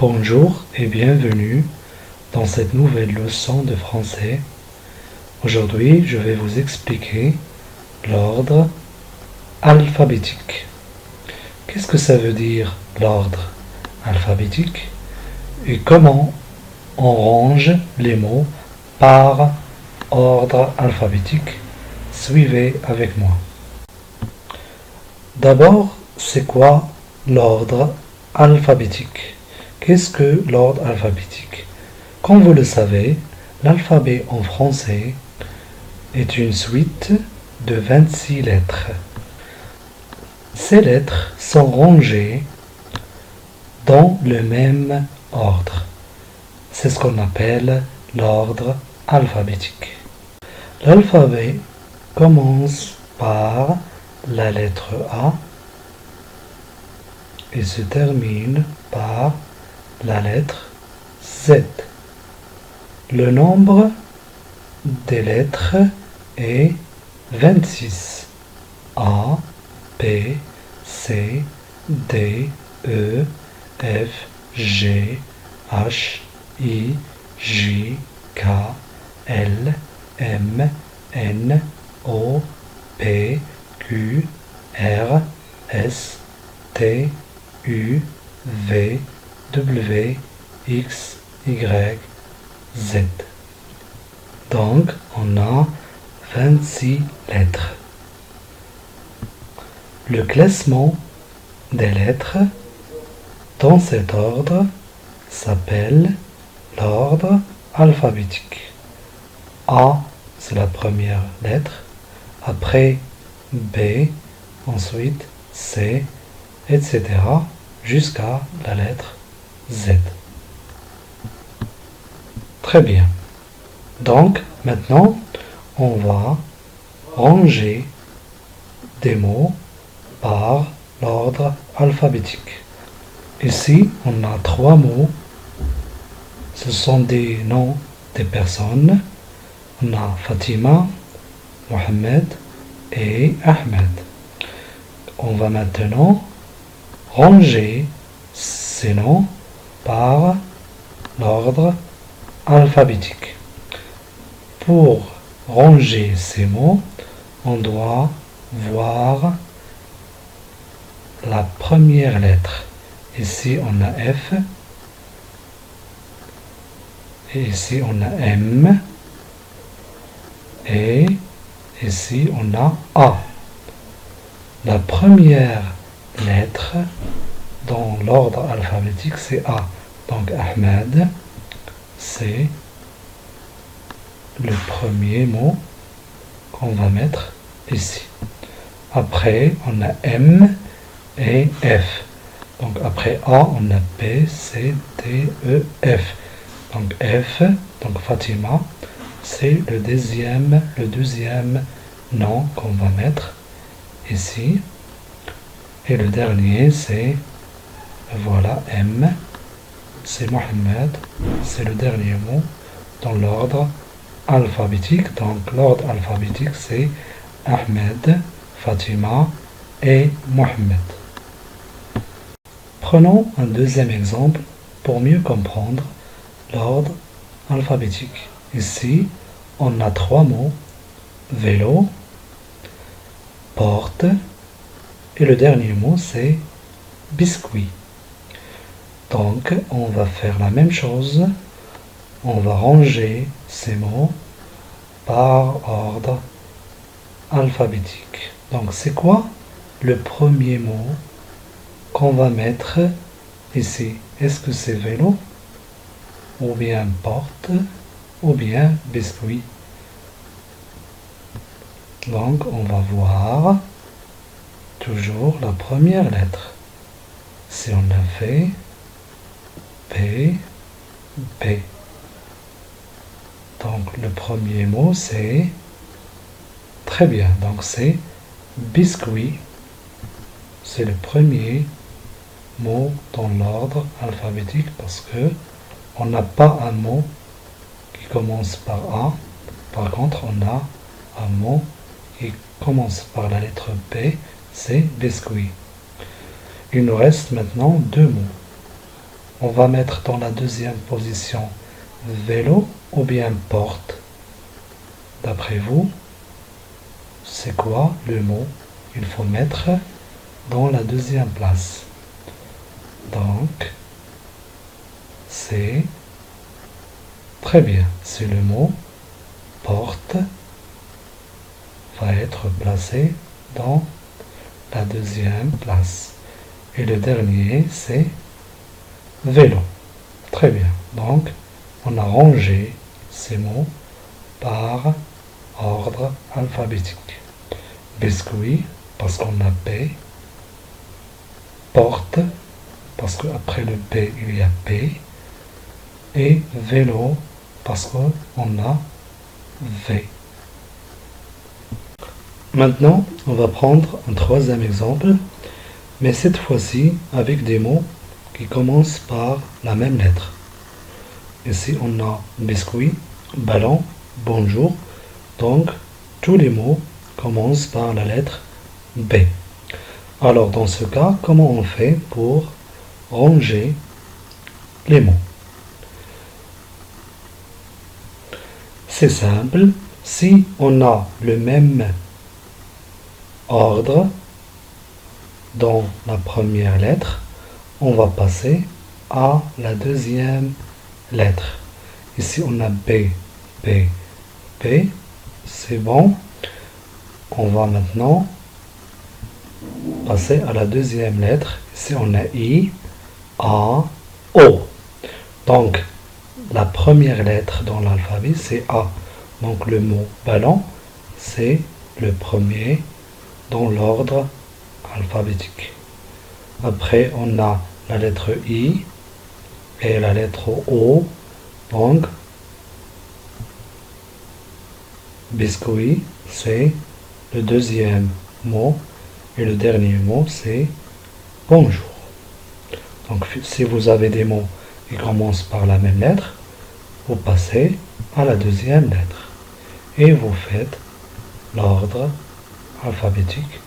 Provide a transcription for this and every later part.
Bonjour et bienvenue dans cette nouvelle leçon de français. Aujourd'hui, je vais vous expliquer l'ordre alphabétique. Qu'est-ce que ça veut dire l'ordre alphabétique et comment on range les mots par ordre alphabétique? Suivez avec moi. D'abord, c'est quoi l'ordre alphabétique? Qu'est-ce que l'ordre alphabétique? Comme vous le savez, l'alphabet en français est une suite de 26 lettres. Ces lettres sont rangées dans le même ordre. C'est ce qu'on appelle l'ordre alphabétique. L'alphabet commence par la lettre A et se termine par la lettre Z. Le nombre des lettres est 26. A, B, C, D, E, F, G, H, I, J, K, L, M, N, O, P, Q, R, S, T, U, V, W, X, Y, Z. Donc, on a 26 lettres. Le classement des lettres dans cet ordre s'appelle l'ordre alphabétique. A, c'est la première lettre, après B, ensuite C, etc. jusqu'à la lettre Z. Très bien. Donc, maintenant, on va ranger des mots par l'ordre alphabétique. Ici, on a 3 mots. Ce sont des noms des personnes. On a Fatima, Mohamed et Ahmed. On va maintenant ranger ces noms par l'ordre alphabétique. Pour ranger ces mots, on doit voir la première lettre. Ici, on a F. Et ici, on a M. Et ici, on a A. La première lettre dans l'ordre alphabétique, c'est A. Donc, Ahmed, c'est le premier mot qu'on va mettre ici. Après, on a M et F. Donc, après A, on a B, C, D, E, F. Donc, F, donc Fatima, c'est le deuxième nom qu'on va mettre ici. Et le dernier, c'est, voilà, M, c'est Mohamed, c'est le dernier mot dans l'ordre alphabétique. Donc, l'ordre alphabétique, c'est Ahmed, Fatima et Mohamed. Prenons un deuxième exemple pour mieux comprendre l'ordre alphabétique. Ici, on a 3 mots, vélo, porte, et le dernier mot, c'est biscuit. Donc, on va faire la même chose. On va ranger ces mots par ordre alphabétique. Donc, c'est quoi le premier mot qu'on va mettre ici? Est-ce que c'est vélo, ou bien porte, ou bien biscuit? Donc, on va voir toujours la première lettre. Si on a fait P, P. Donc, le premier mot, c'est très bien. Donc, c'est biscuit. C'est le premier mot dans l'ordre alphabétique parce que on n'a pas un mot qui commence par A. Par contre, on a un mot qui commence par la lettre B, c'est biscuit. Il nous reste maintenant 2 mots. On va mettre dans la deuxième position vélo ou bien porte. D'après vous, c'est quoi le mot qu'il faut mettre dans la deuxième place? Donc, c'est très bien. C'est le mot porte va être placé dans la deuxième place. Et le dernier, c'est vélo. Très bien. Donc, on a rangé ces mots par ordre alphabétique. Biscuit, parce qu'on a P. Porte, parce qu'après le P, il y a P. Et vélo, parce qu'on a V. Maintenant, on va prendre un troisième exemple, mais cette fois-ci avec des mots qui commencent par la même lettre. Ici, on a biscuit, ballon, bonjour. Donc, tous les mots commencent par la lettre B. Alors, dans ce cas, comment on fait pour ranger les mots? C'est simple. Si on a le même ordre dans la première lettre, on va passer à la deuxième lettre. Ici, on a B, B, B. C'est bon. On va maintenant passer à la deuxième lettre. Ici, on a I, A, O. Donc, la première lettre dans l'alphabet, c'est A. Donc, le mot ballon, c'est le premier dans l'ordre alphabétique. Après, on a la lettre I et la lettre O. Donc, biscuit, c'est le deuxième mot. Et le dernier mot, c'est bonjour. Donc, si vous avez des mots qui commencent par la même lettre, vous passez à la deuxième lettre. Et vous faites l'ordre alphabétique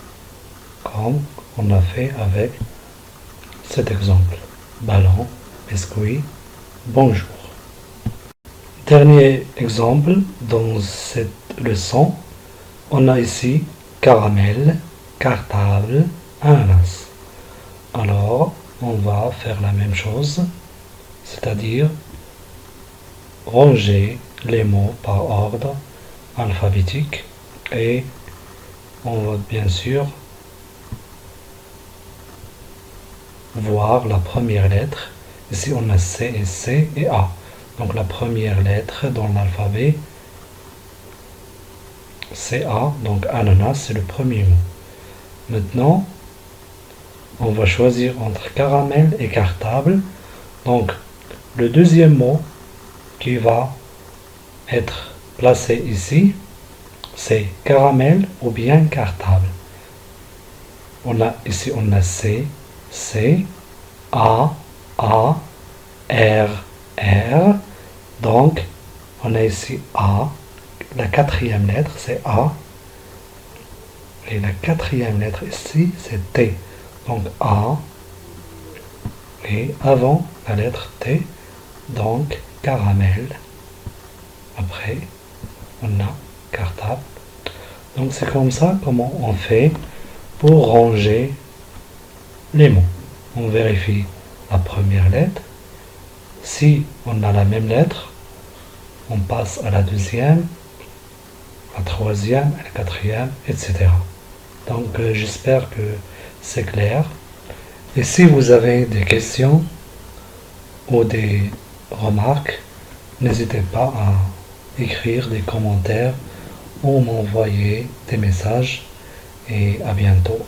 comme on a fait avec cet exemple. Ballon, biscuit, bonjour. Dernier exemple dans cette leçon, on a ici caramel, cartable, ananas. Alors, on va faire la même chose, c'est-à-dire ranger les mots par ordre alphabétique et on va bien sûr voir la première lettre. Ici, on a C et A. Donc, la première lettre dans l'alphabet, c'est A. Donc, ananas, c'est le premier mot. Maintenant, on va choisir entre caramel et cartable. Donc, le deuxième mot qui va être placé ici, c'est caramel ou bien cartable. Ici, on a C, A, R. Donc, on a ici A. La quatrième lettre, c'est A. Et la quatrième lettre ici, c'est T. Donc, A. Et avant la lettre T, donc caramel. Après, on a cartable. Donc, c'est comme ça comment on fait pour ranger les mots. On vérifie la première lettre. Si on a la même lettre, on passe à la deuxième, la troisième, la quatrième, etc. Donc, j'espère que c'est clair. Et si vous avez des questions ou des remarques, n'hésitez pas à écrire des commentaires ou m'envoyer des messages. Et à bientôt.